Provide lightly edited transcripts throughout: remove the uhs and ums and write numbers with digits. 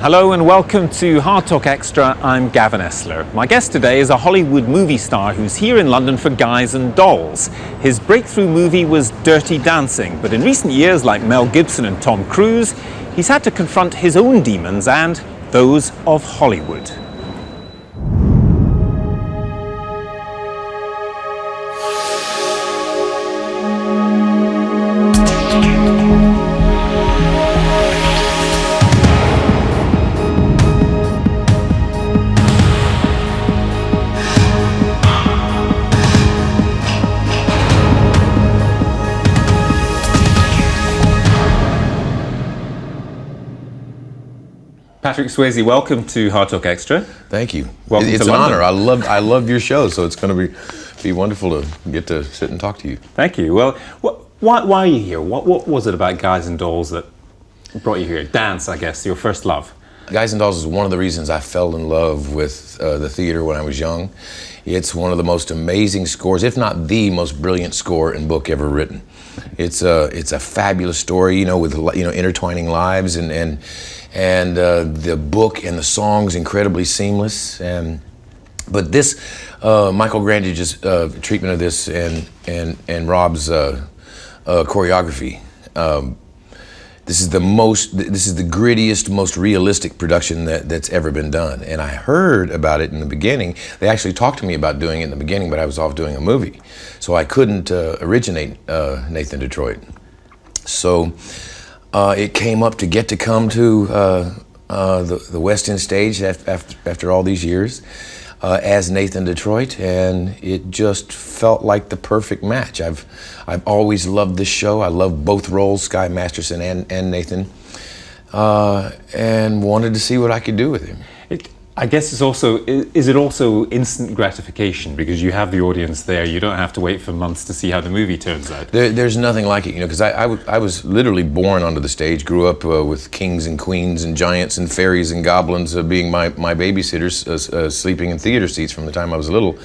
Hello and welcome to HARDtalk Extra. I'm Gavin Esler. My guest today is a Hollywood movie star who's here in London for Guys and Dolls. His breakthrough movie was Dirty Dancing, but in recent years, like Mel Gibson and Tom Cruise, he's had to confront his own demons and those of Hollywood. Patrick Swayze, welcome to HARDtalk Extra. Thank you. Welcome it's to an London. honor. I love your show, so it's going to be wonderful to get to sit and talk to you. Thank you. Well, why are you here? What was it about Guys and Dolls that brought you here? Dance, I guess, your first love. Guys and Dolls is one of the reasons I fell in love with the theater when I was young. It's one of the most amazing scores, if not the most brilliant score and book ever written. It's a fabulous story, with intertwining lives and the book and the songs incredibly seamless. But this Michael Grandage's treatment of this and Rob's choreography. This is the grittiest, most realistic production that's ever been done. And I heard about it in the beginning. They actually talked to me about doing it in the beginning, but I was off doing a movie. So I couldn't originate Nathan Detroit. So it came up to get to come to the West End stage after all these years as Nathan Detroit, and it just felt like the perfect match. I've always loved this show. I love both roles, Sky Masterson and Nathan, and wanted to see what I could do with him. I guess is it also instant gratification because you have the audience there? You don't have to wait for months to see how the movie turns out. There's nothing like it, because I was literally born onto the stage. Grew up with kings and queens and giants and fairies and goblins being my babysitters, sleeping in theater seats from the time I was little,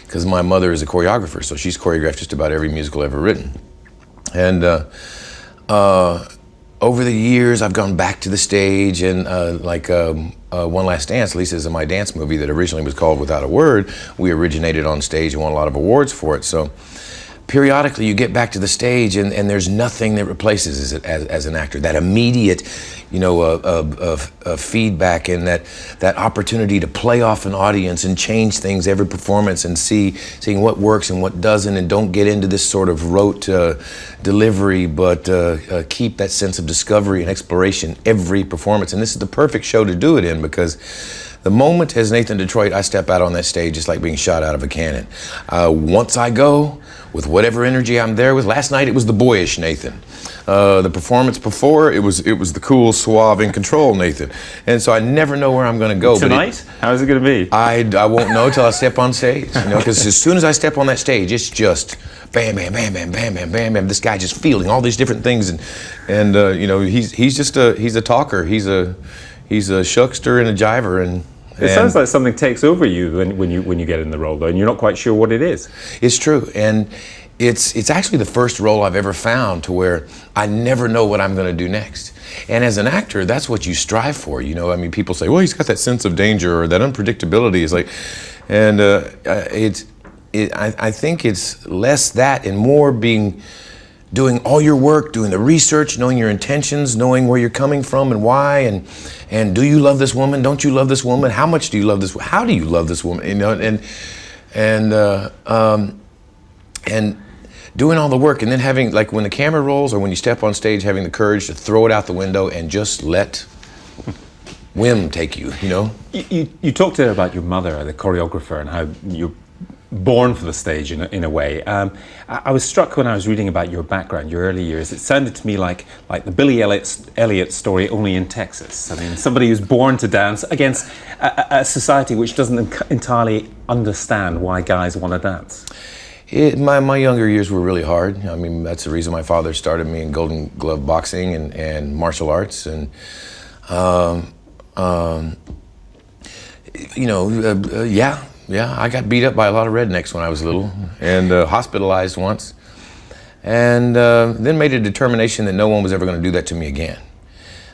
because my mother is a choreographer, so she's choreographed just about every musical ever written. And over the years, I've gone back to the stage, and One Last Dance, Lisa, is my dance movie that originally was called Without a Word. We originated on stage and won a lot of awards for it. So periodically you get back to the stage and there's nothing that replaces it as an actor. That immediate, feedback and that opportunity to play off an audience and change things every performance and seeing what works and what doesn't, and don't get into this sort of rote delivery, but keep that sense of discovery and exploration every performance. And this is the perfect show to do it in, because the moment as Nathan Detroit I step out on that stage, it's like being shot out of a cannon. Once I go, with whatever energy I'm there with. Last night it was the boyish Nathan. The performance before, it was the cool, suave, in control Nathan. And so I never know where I'm going to go. Tonight? How's it going to be? I won't know till I step on stage. Because as soon as I step on that stage, it's just bam, bam, bam, bam, bam, bam, bam, bam. This guy just feeling all these different things, and he's a talker. He's a shuckster and a jiver, and it sounds like something takes over you when you get in the role, though, and you're not quite sure what it is. It's true, and it's actually the first role I've ever found to where I never know what I'm going to do next. And as an actor, that's what you strive for. People say, well, he's got that sense of danger or that unpredictability. Is like, and I think it's less that and more doing all your work, doing the research, knowing your intentions, knowing where you're coming from and why, and do you love this woman? Don't you love this woman? How much do you love this? How do you love this woman? And doing all the work, and then having, like, when the camera rolls or when you step on stage, having the courage to throw it out the window and just let whim take you. You talked there about your mother, the choreographer, and how you're born for the stage in a way. I was struck when I was reading about your background, your early years. It sounded to me like the Billy Elliot story, only in Texas. I mean, somebody who's born to dance against a society which doesn't entirely understand why guys want to dance. My younger years were really hard. I mean, that's the reason my father started me in Golden Glove boxing and martial arts, and Yeah, I got beat up by a lot of rednecks when I was little, and hospitalized once, and then made a determination that no one was ever going to do that to me again.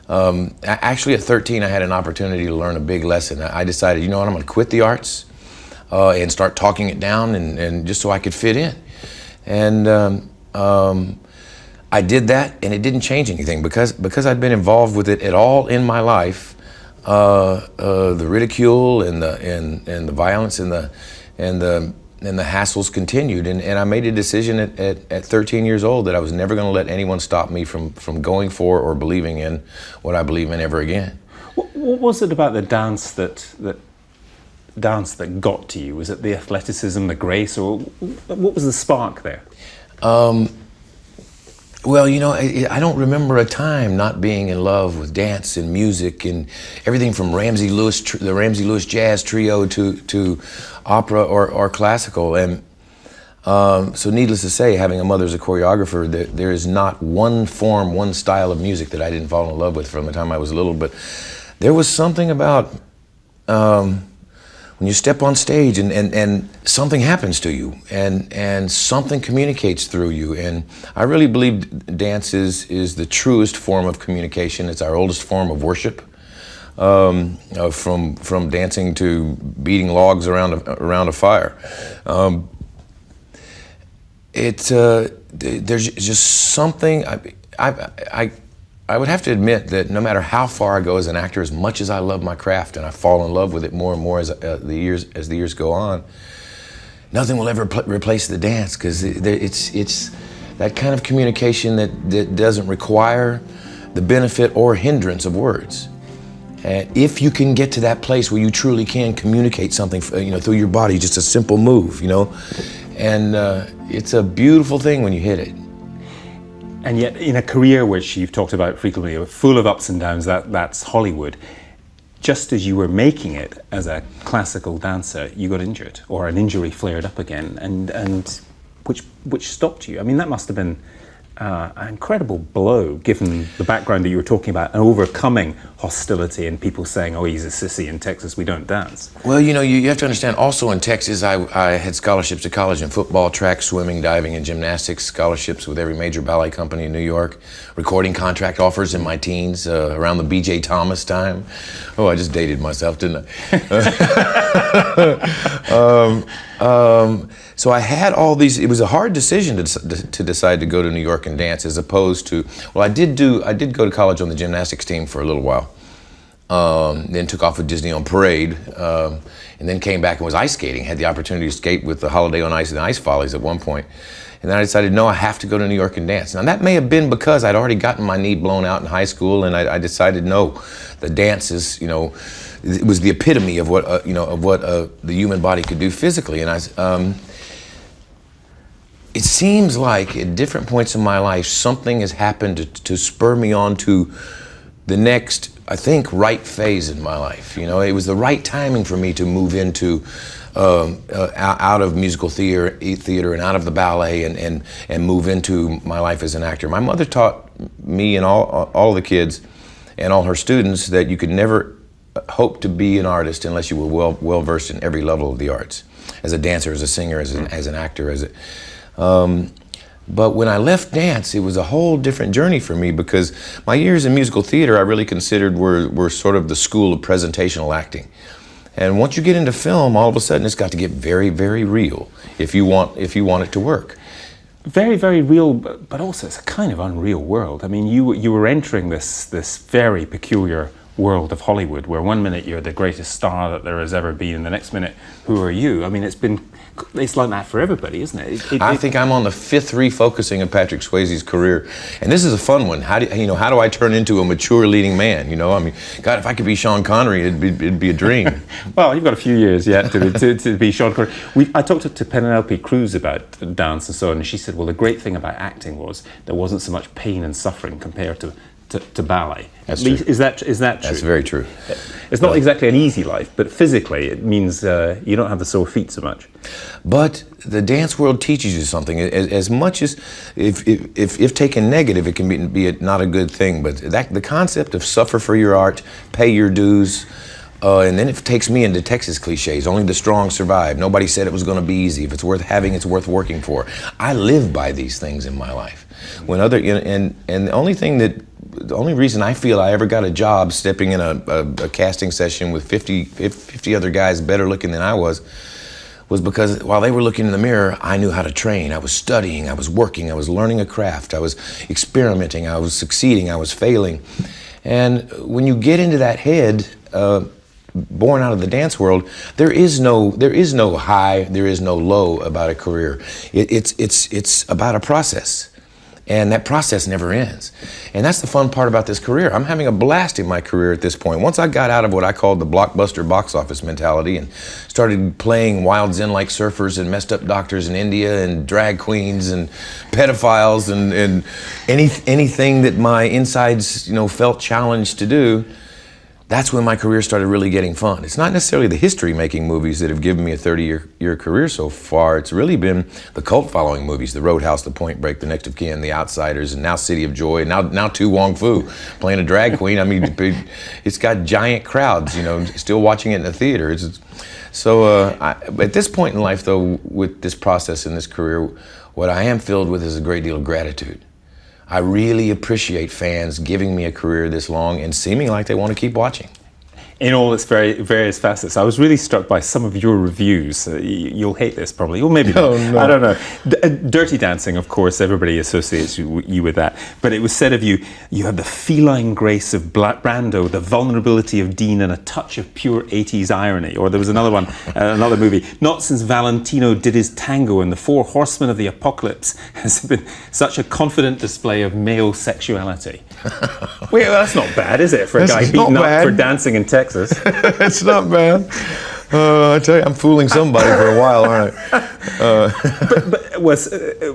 Actually, at 13, I had an opportunity to learn a big lesson. I decided, you know what, I'm going to quit the arts and start talking it down, and just so I could fit in. And I did that, and it didn't change anything because I'd been involved with it at all in my life. The ridicule and the violence and the hassles continued, and I made a decision at 13 years old that I was never going to let anyone stop me from going for or believing in what I believe in ever again. What was it about the dance that got to you? Was it the athleticism, the grace, or what was the spark there? Well, you know, I don't remember a time not being in love with dance and music and everything from the Ramsey Lewis Jazz Trio to opera or classical. And so needless to say, having a mother as a choreographer, there is not one form, one style of music that I didn't fall in love with from the time I was little. But there was something about when you step on stage and something happens to you and something communicates through you. And I really believe dance is the truest form of communication. It's our oldest form of worship. From dancing to beating logs around a fire. There's just something. I would have to admit that no matter how far I go as an actor, as much as I love my craft and I fall in love with it more and more as the years go on, nothing will ever replace the dance, because it's that kind of communication that doesn't require the benefit or hindrance of words. And if you can get to that place where you truly can communicate something, through your body, just a simple move, and it's a beautiful thing when you hit it. And yet, in a career which you've talked about frequently, full of ups and downs, that's Hollywood. Just as you were making it as a classical dancer, you got injured, or an injury flared up again, and which stopped you. I mean, that must have been an incredible blow, given the background that you were talking about, and overcoming hostility and people saying, "Oh, he's a sissy in Texas, we don't dance." Well, you have to understand, also in Texas, I had scholarships to college in football, track, swimming, diving, and gymnastics, scholarships with every major ballet company in New York, recording contract offers in my teens, around the B.J. Thomas time. Oh, I just dated myself, didn't I? So I had all these. It was a hard decision to decide to go to New York and dance, as opposed to, well, I did go to college on the gymnastics team for a little while. Then took off with Disney on Parade, and then came back and was ice skating. Had the opportunity to skate with the Holiday on Ice and the Ice Follies at one point. And then I decided, no, I have to go to New York and dance. Now that may have been because I'd already gotten my knee blown out in high school, and I decided, no, the dance is, it was the epitome of what the human body could do physically. And it seems like at different points in my life, something has happened to spur me on to the next, I think, right phase in my life. It was the right timing for me to move into out of musical theater and out of the ballet and move into my life as an actor. My mother taught me and all the kids and all her students that you could never hope to be an artist unless you were well versed in every level of the arts, as a dancer, as a singer, as an actor, but when I left dance, it was a whole different journey for me, because my years in musical theater I really considered were sort of the school of presentational acting. And once you get into film, all of a sudden it's got to get very, very real if you want it to work. Very, very real, but also it's a kind of unreal world. I mean, you were entering this very peculiar world of Hollywood, where one minute you're the greatest star that there has ever been, and the next minute, who are you? I mean, it's like that for everybody, isn't it? I think I'm on the fifth refocusing of Patrick Swayze's career, and this is a fun one. How do I turn into a mature leading man? I mean, God, if I could be Sean Connery, it'd be a dream. Well, you've got a few years yet to be Sean Connery. I talked to Penelope Cruz about dance and so on, and she said, well, the great thing about acting was there wasn't so much pain and suffering compared to ballet. That's true. Is that true? That's very true. It's not exactly an easy life, but physically it means you don't have the sore feet so much. But the dance world teaches you something. As much as, if taken negative, it can be not a good thing. But the concept of suffer for your art, pay your dues, and then it takes me into Texas cliches. Only the strong survive. Nobody said it was going to be easy. If it's worth having, it's worth working for. I live by these things in my life. And the only thing the only reason I feel I ever got a job stepping in a casting session with 50 other guys better looking than I was because while they were looking in the mirror, I knew how to train. I was studying, I was working, I was learning a craft, I was experimenting, I was succeeding, I was failing. And when you get into that head, born out of the dance world, there is no high, there is no low about a career. It's about a process. And that process never ends. And that's the fun part about this career. I'm having a blast in my career at this point. Once I got out of what I called the blockbuster box office mentality and started playing wild zen-like surfers and messed up doctors in India and drag queens and pedophiles and anything that my insides, felt challenged to do, that's when my career started really getting fun. It's not necessarily the history-making movies that have given me a 30-year career so far. It's really been the cult-following movies, The Roadhouse, The Point Break, The Next of Kin, The Outsiders, and now City of Joy, and now Tu Wong Fu playing a drag queen. I mean, it's got giant crowds, still watching it in the theater. At this point in life, though, with this process in this career, what I am filled with is a great deal of gratitude. I really appreciate fans giving me a career this long and seeming like they want to keep watching. In all its various facets. I was really struck by some of your reviews. You'll hate this probably, or maybe not. Oh, no. I don't know. Dirty Dancing, of course, everybody associates you with that. But it was said of you, you had the feline grace of Brando, the vulnerability of Dean, and a touch of pure 80s irony. Or there was another one, another movie. Not since Valentino did his tango and the Four Horsemen of the Apocalypse has been such a confident display of male sexuality. Well, that's not bad, is it, for a guy beaten up for dancing in Texas? It's not bad. I tell you, I'm fooling somebody for a while, aren't I? But it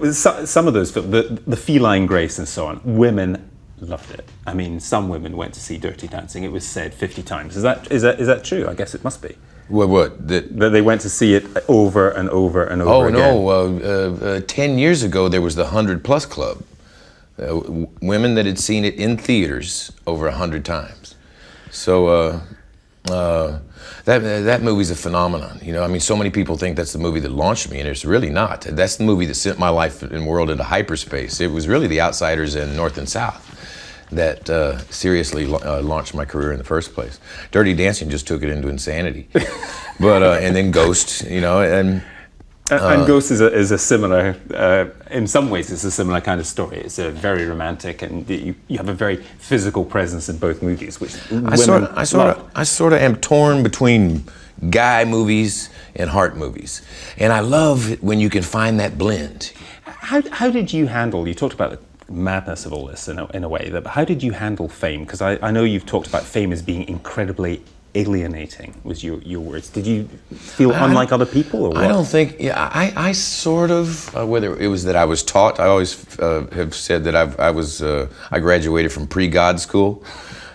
was some of those films, the feline grace and so on. Women loved it. I mean, some women went to see Dirty Dancing. It was said 50 times. Is that true? I guess it must be. What? That they went to see it over and over and over again. Oh no! 10 years ago, there was the 100+ Club. Women that had seen it in theaters over 100 times. So that movie's a phenomenon. I mean, so many people think that's the movie that launched me, and it's really not. That's the movie that sent my life and world into hyperspace. It was really The Outsiders and North and South that seriously launched my career in the first place. Dirty Dancing just took it into insanity. But and then Ghost, and Ghost is a similar, in some ways, it's a similar kind of story. It's a very romantic, and you have a very physical presence in both movies, which I sort of am torn between guy movies and heart movies, and I love it when you can find that blend. How did you handle? You talked about the madness of all this in a way. But how did you handle fame? Because I know you've talked about fame as being incredibly alienating, was your words. Did you feel unlike other people, or what? I don't think. Yeah, I sort of. Whether it was that I was taught, I always have said that I graduated from pre-God school.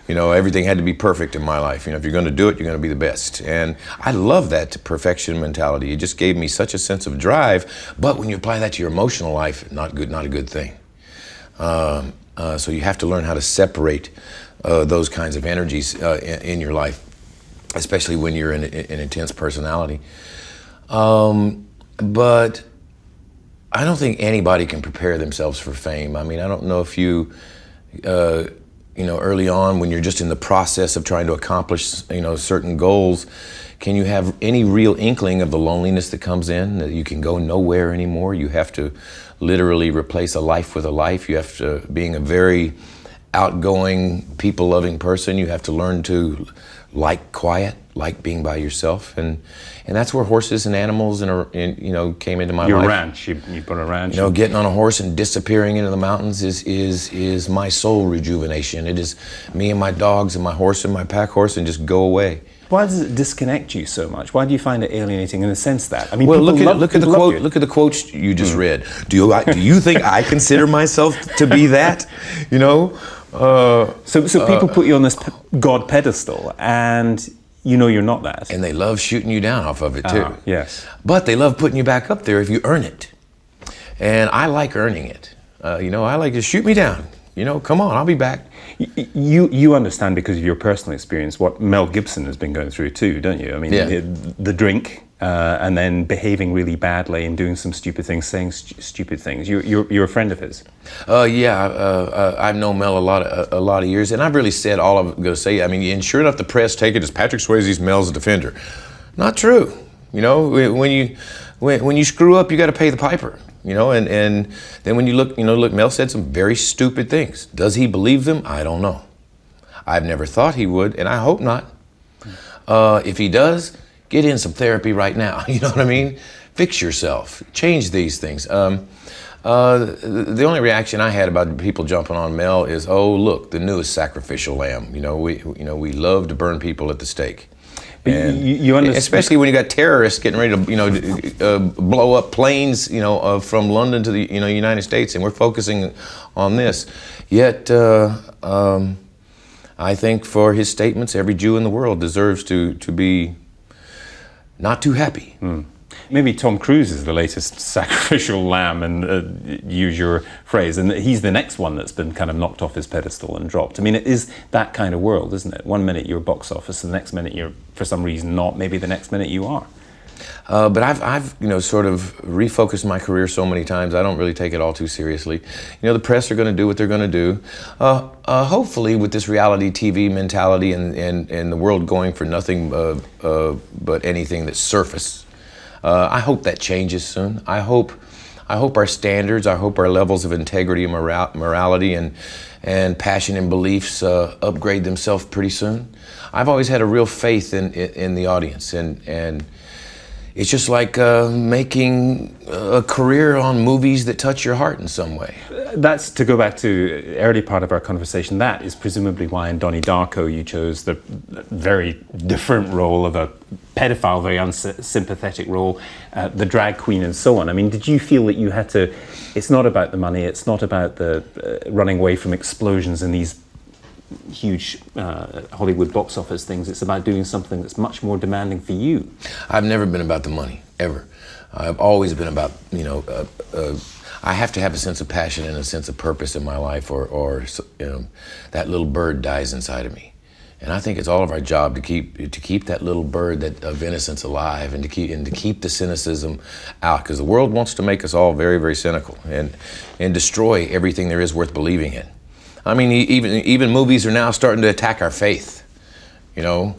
Everything had to be perfect in my life. If you're going to do it, you're going to be the best. And I love that perfection mentality. It just gave me such a sense of drive. But when you apply that to your emotional life, not a good thing. So you have to learn how to separate those kinds of energies in your life, especially when you're an intense personality. But I don't think anybody can prepare themselves for fame. I mean, I don't know if you, early on when you're just in the process of trying to accomplish, certain goals, can you have any real inkling of the loneliness that comes in, that you can go nowhere anymore? You have to literally replace a life with a life. You have to, being a very outgoing, people-loving person, you have to learn to like quiet, like being by yourself, and that's where horses and animals came into my life. Your ranch, you put a ranch. Getting on a horse and disappearing into the mountains is my soul rejuvenation. It is me and my dogs and my horse and my pack horse, and just go away. Why does it disconnect you so much? Why do you find it alienating in the sense that? I mean, well, look at the quote. Look at the quotes you just read. Do you think I consider myself to be that? So people put you on this God pedestal, and you're not that. And they love shooting you down off of it too. Yes. But they love putting you back up there if you earn it. And I like earning it. I like to shoot me down. Come on, I'll be back. You understand, because of your personal experience, what Mel Gibson has been going through too, don't you? I mean, the drink, and then behaving really badly and doing some stupid things, saying stupid things. You're a friend of his. I've known Mel a lot of years, and I've really said all I'm going to say. I mean, and sure enough, the press take it as Patrick Swayze's Mel's defender. Not true. You know, when you screw up, you got to pay the piper. You know, and then when you look, Mel said some very stupid things. Does he believe them? I don't know. I've never thought he would, and I hope not. If he does, get in some therapy right now. You know what I mean? Fix yourself. Change these things. The only reaction I had about people jumping on Mel is, oh, look, the newest sacrificial lamb. We love to burn people at the stake. And you especially when you got terrorists getting ready to, blow up planes, from London to the, United States, and we're focusing on this. Yet, I think for his statements, every Jew in the world deserves to be not too happy. Maybe Tom Cruise is the latest sacrificial lamb, and use your phrase, and he's the next one that's been kind of knocked off his pedestal and dropped. I mean, it is that kind of world, isn't it? One minute you're box office, the next minute you're, for some reason, not. Maybe the next minute you are. But I've sort of refocused my career so many times, I don't really take it all too seriously. The press are going to do what they're going to do. Hopefully with this reality TV mentality and the world going for nothing but anything that's surface, I hope that changes soon. I hope our standards, I hope our levels of integrity and morality and passion and beliefs upgrade themselves pretty soon. I've always had a real faith in the audience, and it's just like making a career on movies that touch your heart in some way. That's, to go back to the early part of our conversation, that is presumably why in Donnie Darko you chose the very different role of a pedophile, very unsympathetic role, the drag queen and so on. I mean, did you feel that you had to, it's not about the money, it's not about the running away from explosions in these huge Hollywood box office things, it's about doing something that's much more demanding for you? I've never been about the money, ever. I've always been about, I have to have a sense of passion and a sense of purpose in my life, or that little bird dies inside of me. And I think it's all of our job to keep that little bird of innocence alive, and to keep the cynicism out, because the world wants to make us all very, very cynical and destroy everything there is worth believing in. I mean, even movies are now starting to attack our faith, and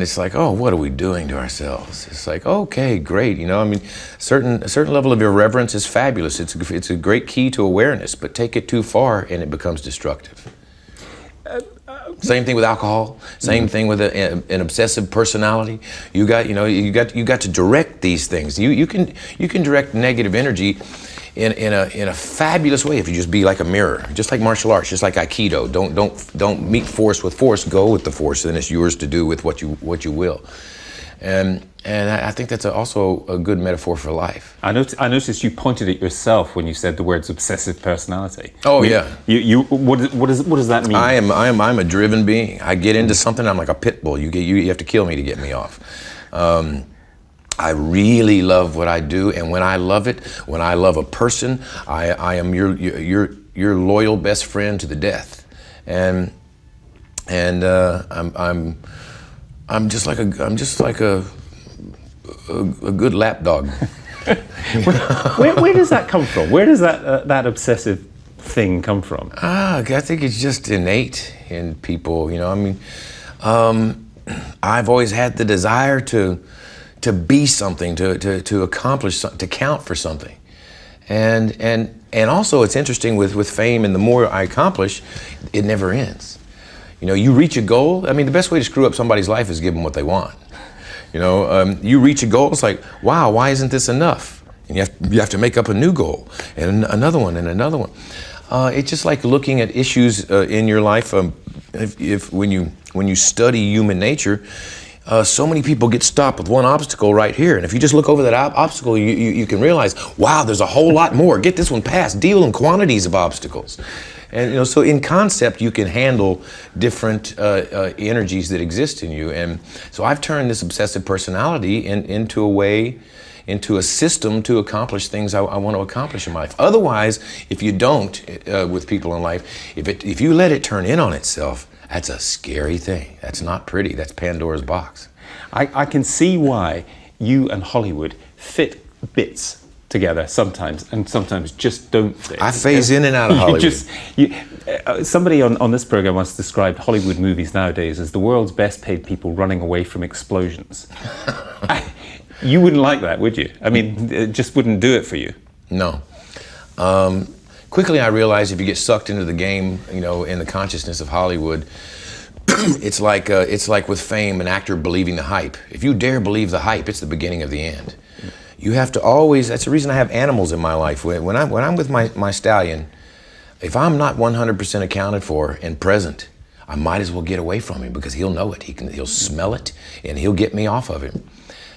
it's like, oh, what are we doing to ourselves? It's like, okay, great, I mean, a certain level of irreverence is fabulous. It's a great key to awareness, but take it too far and it becomes destructive. Same thing with alcohol. Same thing with an obsessive personality. You got to direct these things. You can direct negative energy in a fabulous way if you just be like a mirror, just like martial arts, just like Aikido. Don't meet force with force. Go with the force, then it's yours to do with what you will. And I think that's also a good metaphor for life. I noticed you pointed at yourself when you said the words obsessive personality. Oh, yeah. What does that mean? I'm a driven being. I get into something, I'm like a pit bull. You have to kill me to get me off. I really love what I do, and when I love it, when I love a person, I am your loyal best friend to the death, and I'm just like a good lapdog. Where does that come from? Where does that obsessive thing come from? I think it's just innate in people. I mean, I've always had the desire to be something, to accomplish something, to count for something, and also it's interesting with fame, and the more I accomplish, it never ends. You reach a goal. I mean, the best way to screw up somebody's life is give them what they want. You reach a goal, it's like, wow, why isn't this enough? And you have to make up a new goal, and another one, and another one. It's just like looking at issues in your life. When you study human nature, so many people get stopped with one obstacle right here, and if you just look over that obstacle, you can realize, wow, there's a whole lot more. Get this one passed. Deal in quantities of obstacles. And so in concept, you can handle different energies that exist in you. And so I've turned this obsessive personality into a system to accomplish things I want to accomplish in life. Otherwise, if you don't, with people in life, if you let it turn in on itself, that's a scary thing. That's not pretty. That's Pandora's box. I can see why you and Hollywood fit bits together sometimes, and sometimes just don't fit. I phase in and out of Hollywood. Somebody on this program once described Hollywood movies nowadays as the world's best paid people running away from explosions. You wouldn't like that, would you? I mean, it just wouldn't do it for you. No. Quickly I realized if you get sucked into the game, you know, in the consciousness of Hollywood, it's like with fame, an actor believing the hype. If you dare believe the hype, it's the beginning of the end. You have to always, that's the reason I have animals in my life. When I'm with my stallion, if I'm not 100% accounted for and present, I might as well get away from him because he'll know it. He'll smell it and he'll get me off of him.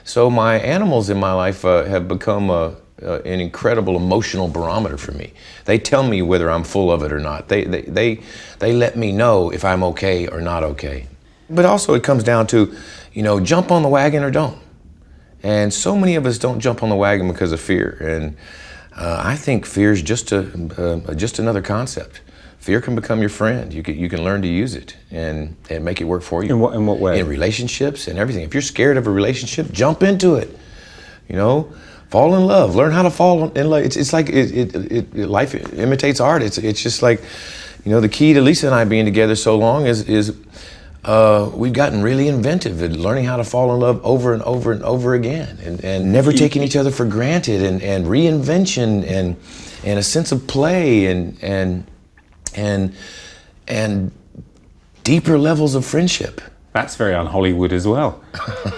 So my animals in my life have become an incredible emotional barometer for me. They tell me whether I'm full of it or not. They let me know if I'm okay or not okay. But also it comes down to, you know, jump on the wagon or don't. And so many of us don't jump on the wagon because of fear. And I think fear is just another concept. Fear can become your friend. You can learn to use it and make it work for you. In what way? In relationships and everything. If you're scared of a relationship, jump into it. You know, fall in love. Learn how to fall in love. It's like life imitates art. It's just like, you know, the key to Lisa and I being together so long is we've gotten really inventive at learning how to fall in love over and over and over again, and never taking each other for granted, and reinvention and a sense of play and deeper levels of friendship. That's very un-Hollywood as well.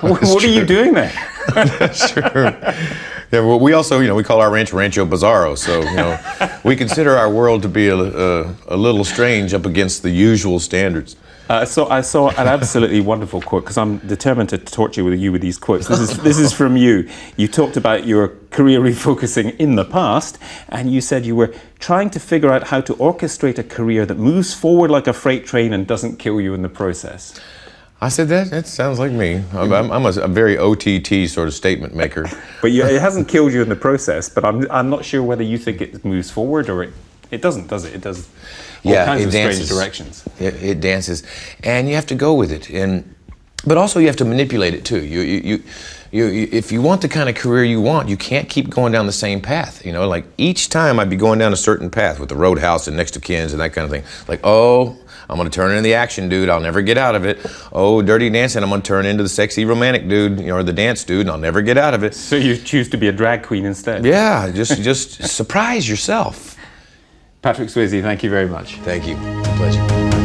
What are you doing there? That's true. Yeah, well, we also, you know, we call our ranch Rancho Bizarro, so, you know, we consider our world to be a little strange up against the usual standards. So I saw an absolutely wonderful quote, because I'm determined to torture you with these quotes. This is from you. You talked about your career refocusing in the past, and you said you were trying to figure out how to orchestrate a career that moves forward like a freight train and doesn't kill you in the process. I said that sounds like me. I'm a very OTT sort of statement maker. But it hasn't killed you in the process, but I'm not sure whether you think it moves forward or it doesn't, does it? It does all kinds of strange directions. It dances, and you have to go with it. But also you have to manipulate it too. You if you want the kind of career you want, you can't keep going down the same path. You know, like each time I'd be going down a certain path with the Roadhouse and Next of Kin's and that kind of thing. Like, oh, I'm gonna turn into the action dude, I'll never get out of it. Oh, Dirty Dancing, I'm gonna turn into the sexy romantic dude, you know, or the dance dude, and I'll never get out of it. So you choose to be a drag queen instead? Yeah, just surprise yourself. Patrick Swayze, thank you very much. Thank you. Pleasure.